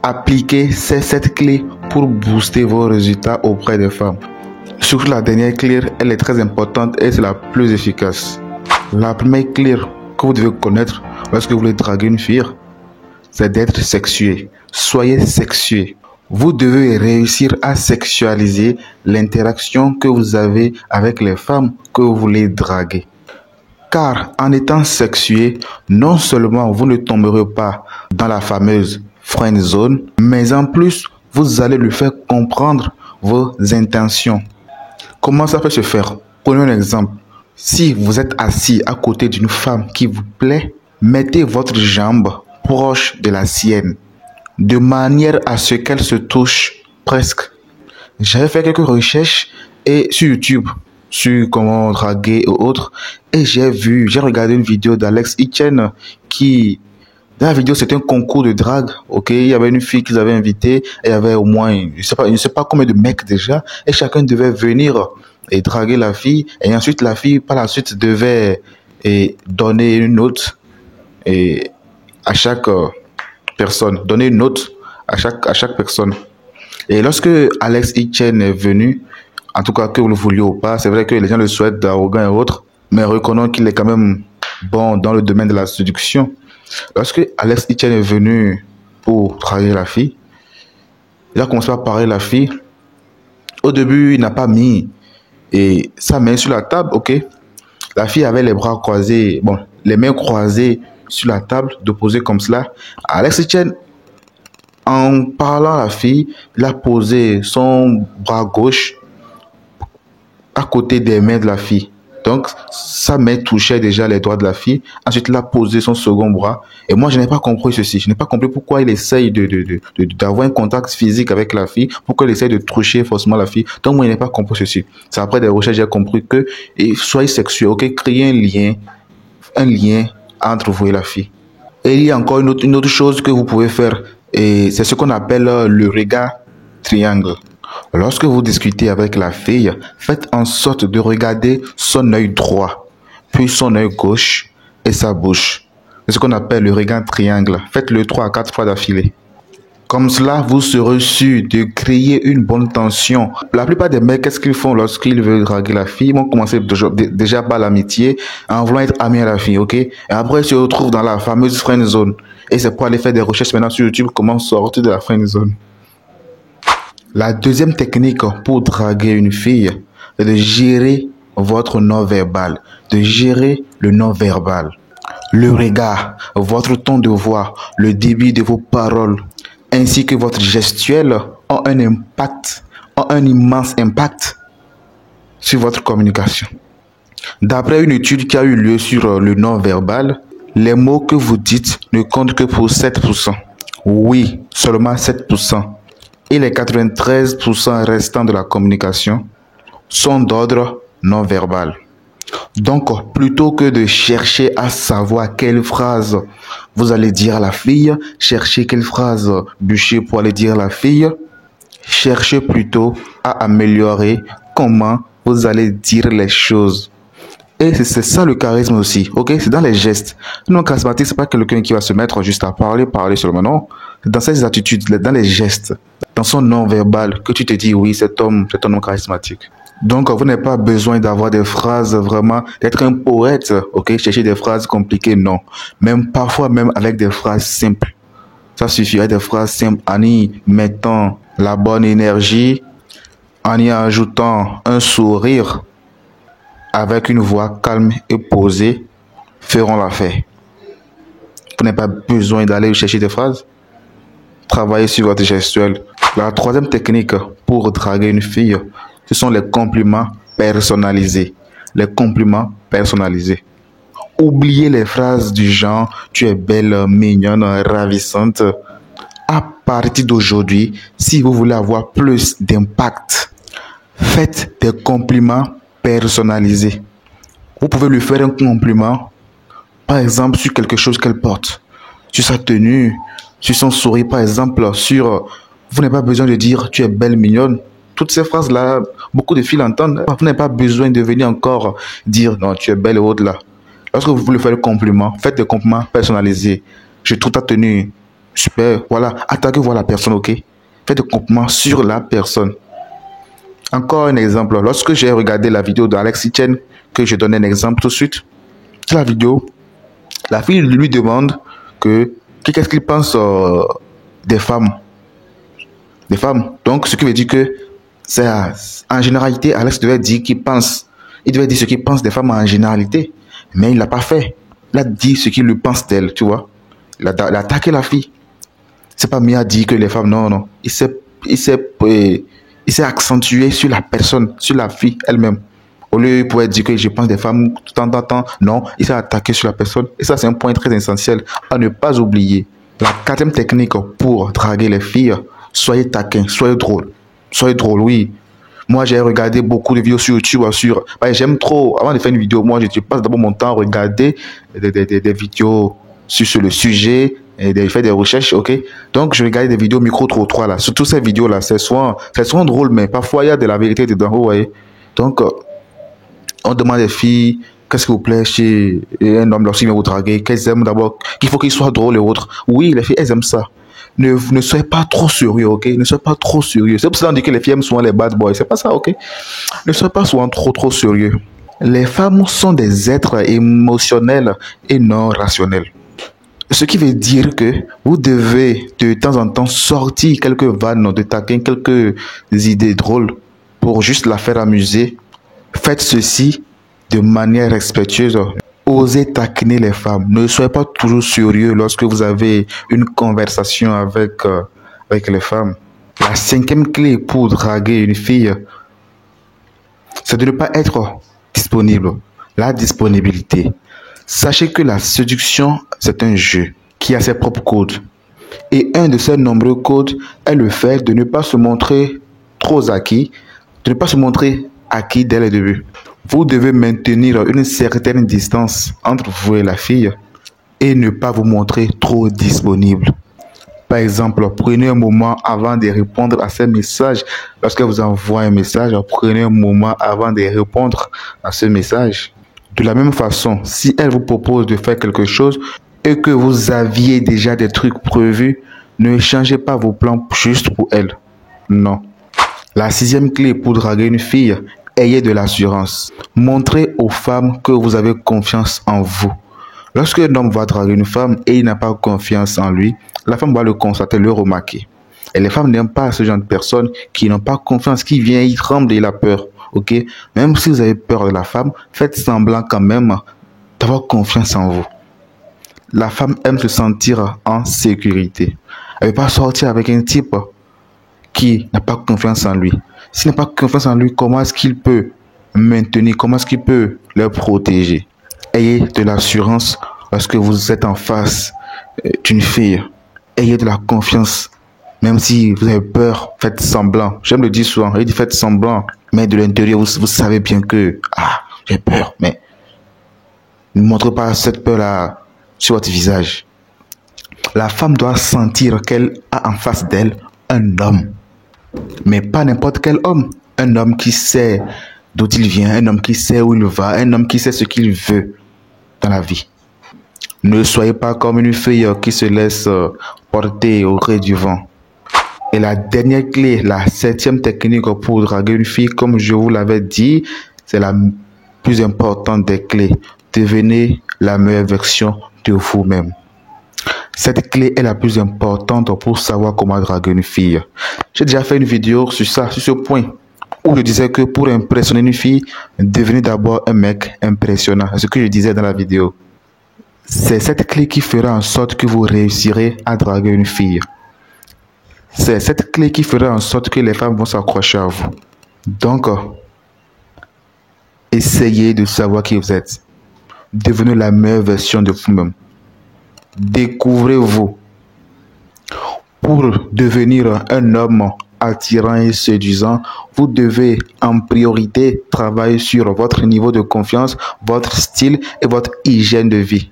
Appliquez ces 7 clés pour booster vos résultats auprès des femmes. Surtout la dernière clé, elle est très importante et c'est la plus efficace. La première clé que vous devez connaître lorsque vous voulez draguer une fille, c'est d'être sexué. Soyez sexué. Vous devez réussir à sexualiser l'interaction que vous avez avec les femmes que vous voulez draguer. Car en étant sexué, non seulement vous ne tomberez pas dans la fameuse friend zone, mais en plus, vous allez lui faire comprendre vos intentions. Comment ça peut se faire? Prenons un exemple. Si vous êtes assis à côté d'une femme qui vous plaît, mettez votre jambe proche de la sienne, de manière à ce qu'elle se touche presque. J'avais fait quelques recherches et sur YouTube, sur comment draguer et autres, et j'ai regardé une vidéo d'Alex Hitchen qui, dans la vidéo, c'était un concours de drague, ok? Il y avait une fille qu'ils avaient invitée, et il y avait au moins, je sais pas combien de mecs déjà, et chacun devait venir et draguer la fille, et ensuite la fille, par la suite, devait donner une note et à chaque personne, donner une note à chaque personne. Et lorsque Alex Hitchen est venu, en tout cas que vous le vouliez ou pas, c'est vrai que les gens le souhaitent d'arrogant et autres, mais reconnaissons qu'il est quand même bon dans le domaine de la séduction. Lorsque Alex Hitchen est venu pour draguer la fille, il a commencé par parler à la fille. Au début, il n'a pas mis sa main sur la table, ok. La fille avait les bras croisés, bon, les mains croisées sur la table, déposées comme cela. Alex Hitchen, en parlant à la fille, il a posé son bras gauche à côté des mains de la fille. Donc, sa main touchait déjà les doigts de la fille. Ensuite, il a posé son second bras. Et moi, je n'ai pas compris ceci. Je n'ai pas compris pourquoi il essaye d'avoir un contact physique avec la fille, pourquoi il essaye de toucher forcément la fille. Donc, moi, je n'ai pas compris ceci. C'est après des recherches, j'ai compris que soyez sexuel, ok, créez un lien entre vous et la fille. Et il y a encore une autre chose que vous pouvez faire. Et c'est ce qu'on appelle le regard triangle. Lorsque vous discutez avec la fille, faites en sorte de regarder son œil droit, puis son œil gauche et sa bouche. C'est ce qu'on appelle le regard triangle. Faites-le 3 à 4 fois d'affilée. Comme cela, vous serez sûr de créer une bonne tension. La plupart des mecs, qu'est-ce qu'ils font lorsqu'ils veulent draguer la fille? Ils vont commencer déjà par l'amitié, en voulant être amis à la fille, ok? Et après, ils se retrouvent dans la fameuse friend zone. Et c'est pour aller faire des recherches maintenant sur YouTube, comment sortir de la friend zone. La deuxième technique pour draguer une fille, c'est de gérer votre non-verbal, de gérer le non-verbal. Le regard, votre ton de voix, le débit de vos paroles, ainsi que votre gestuelle ont un immense impact sur votre communication. D'après une étude qui a eu lieu sur le non-verbal, les mots que vous dites ne comptent que pour 7%. Oui, seulement 7%. Et les 93% restants de la communication sont d'ordre non verbal. Donc, plutôt que de chercher à savoir quelle phrase vous allez dire à la fille, cherchez quelle phrase bûcher pour aller dire à la fille, cherchez plutôt à améliorer comment vous allez dire les choses. Et c'est ça le charisme aussi, ok? C'est dans les gestes. Non, charismatique, c'est pas quelqu'un qui va se mettre juste à parler seulement, non. C'est dans ses attitudes, dans les gestes, dans son non-verbal, que tu te dis, oui, cet homme charismatique. Donc, vous n'avez pas besoin d'avoir des phrases vraiment, d'être un poète, ok? Chercher des phrases compliquées, non. Même parfois, même avec des phrases simples. Ça suffit, avec des phrases simples, en y mettant la bonne énergie, en y ajoutant un sourire, avec une voix calme et posée, feront l'affaire. Vous n'avez pas besoin d'aller chercher des phrases. Travaillez sur votre gestuelle. La troisième technique pour draguer une fille, ce sont les compliments personnalisés. Les compliments personnalisés. Oubliez les phrases du genre « tu es belle, mignonne, ravissante ». À partir d'aujourd'hui, si vous voulez avoir plus d'impact, faites des compliments personnalisé. Vous pouvez lui faire un compliment, par exemple, sur quelque chose qu'elle porte, sur sa tenue, sur son sourire, par exemple, vous n'avez pas besoin de dire tu es belle, mignonne. Toutes ces phrases-là, beaucoup de filles l'entendent. Vous n'avez pas besoin de venir encore dire non, tu es belle et autres là. Lorsque vous voulez faire le compliment, faites des compliments personnalisés. Je trouve ta tenue Super, voilà, attaquez-vous à la personne, ok? Faites des compliments sur la personne. Encore un exemple, lorsque j'ai regardé la vidéo d'Alexis Chen, que je donne un exemple tout de suite, sur la vidéo, la fille lui demande qu'est-ce qu'il pense des femmes. Des femmes. Donc, ce qui veut dire que c'est en généralité, Alex devait dire qu'il pense. Il devait dire ce qu'il pense des femmes en généralité. Mais il l'a pas fait. Il a dit ce qu'il lui pense d'elle, tu vois. Il a attaqué la fille. C'est pas mis à dire que les femmes, non. Il s'est accentué sur la personne, sur la fille elle-même. Au lieu, il pouvait dire que je pense des femmes tout temps. Non, il s'est attaqué sur la personne. Et ça, c'est un point très essentiel à ne pas oublier. La quatrième technique pour draguer les filles, soyez taquin, soyez drôle. Soyez drôle, oui. Moi, j'ai regardé beaucoup de vidéos sur YouTube. J'aime trop, avant de faire une vidéo, moi, je passe d'abord mon temps à regarder des vidéos sur le sujet et de faire des recherches, ok? Donc, je regarde des vidéos micro-trottoirs, là. Surtout ces vidéos-là, c'est souvent drôle, mais parfois, il y a de la vérité dedans, vous voyez? Donc, on demande des filles, qu'est-ce qui vous plaît chez un homme lorsqu'il vient vous draguer, qu'elles aiment d'abord, qu'il faut qu'il soit drôle et autres. Oui, les filles, elles aiment ça. Ne soyez pas trop sérieux, ok? Ne soyez pas trop sérieux. C'est pour ça qu'on dit que les filles aiment souvent les bad boys. C'est pas ça, ok? Ne soyez pas souvent trop sérieux. Les femmes sont des êtres émotionnels et non rationnels. Ce qui veut dire que vous devez de temps en temps sortir quelques vannes de taquin, quelques idées drôles pour juste la faire amuser. Faites ceci de manière respectueuse. Osez taquiner les femmes. Ne soyez pas toujours sérieux lorsque vous avez une conversation avec les femmes. La cinquième clé pour draguer une fille, c'est de ne pas être disponible. La disponibilité. Sachez que la séduction, c'est un jeu qui a ses propres codes. Et un de ces nombreux codes est le fait de ne pas se montrer trop acquis, de ne pas se montrer acquis dès le début. Vous devez maintenir une certaine distance entre vous et la fille et ne pas vous montrer trop disponible. Par exemple, prenez un moment avant de répondre à ces messages. Lorsqu'elle vous envoie un message, prenez un moment avant de répondre à ce message. De la même façon, si elle vous propose de faire quelque chose et que vous aviez déjà des trucs prévus, ne changez pas vos plans juste pour elle. Non. La sixième clé pour draguer une fille, ayez de l'assurance. Montrez aux femmes que vous avez confiance en vous. Lorsque un homme va draguer une femme et il n'a pas confiance en lui, la femme va le constater, le remarquer. Et les femmes n'aiment pas ce genre de personnes qui n'ont pas confiance, qui viennent, ils tremblent et il a peur. Ok? Même si vous avez peur de la femme, faites semblant quand même d'avoir confiance en vous. La femme aime se sentir en sécurité. Elle ne veut pas sortir avec un type qui n'a pas confiance en lui. S'il n'a pas confiance en lui, comment est-ce qu'il peut maintenir, comment est-ce qu'il peut le protéger? Ayez de l'assurance lorsque vous êtes en face d'une fille. Ayez de la confiance. Même si vous avez peur, faites semblant. J'aime le dire souvent, il dit faites semblant. Mais de l'intérieur, vous savez bien que, j'ai peur, mais ne montrez pas cette peur-là sur votre visage. La femme doit sentir qu'elle a en face d'elle un homme. Mais pas n'importe quel homme. Un homme qui sait d'où il vient, un homme qui sait où il va, un homme qui sait ce qu'il veut dans la vie. Ne soyez pas comme une fille qui se laisse porter au gré du vent. Et la dernière clé, la septième technique pour draguer une fille, comme je vous l'avais dit, c'est la plus importante des clés. Devenez la meilleure version de vous-même. Cette clé est la plus importante pour savoir comment draguer une fille. J'ai déjà fait une vidéo sur ça, sur ce point, où je disais que pour impressionner une fille, devenez d'abord un mec impressionnant. C'est ce que je disais dans la vidéo. C'est cette clé qui fera en sorte que vous réussirez à draguer une fille. C'est cette clé qui fera en sorte que les femmes vont s'accrocher à vous. Donc, essayez de savoir qui vous êtes. Devenez la meilleure version de vous-même. Découvrez-vous. Pour devenir un homme attirant et séduisant, vous devez en priorité travailler sur votre niveau de confiance, votre style et votre hygiène de vie.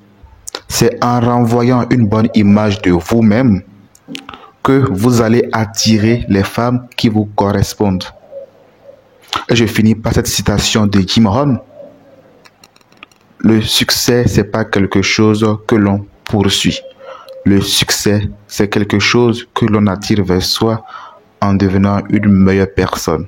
C'est en renvoyant une bonne image de vous-même que vous allez attirer les femmes qui vous correspondent. Et je finis par cette citation de Jim Rohn. Le succès, c'est pas quelque chose que l'on poursuit. Le succès, c'est quelque chose que l'on attire vers soi en devenant une meilleure personne.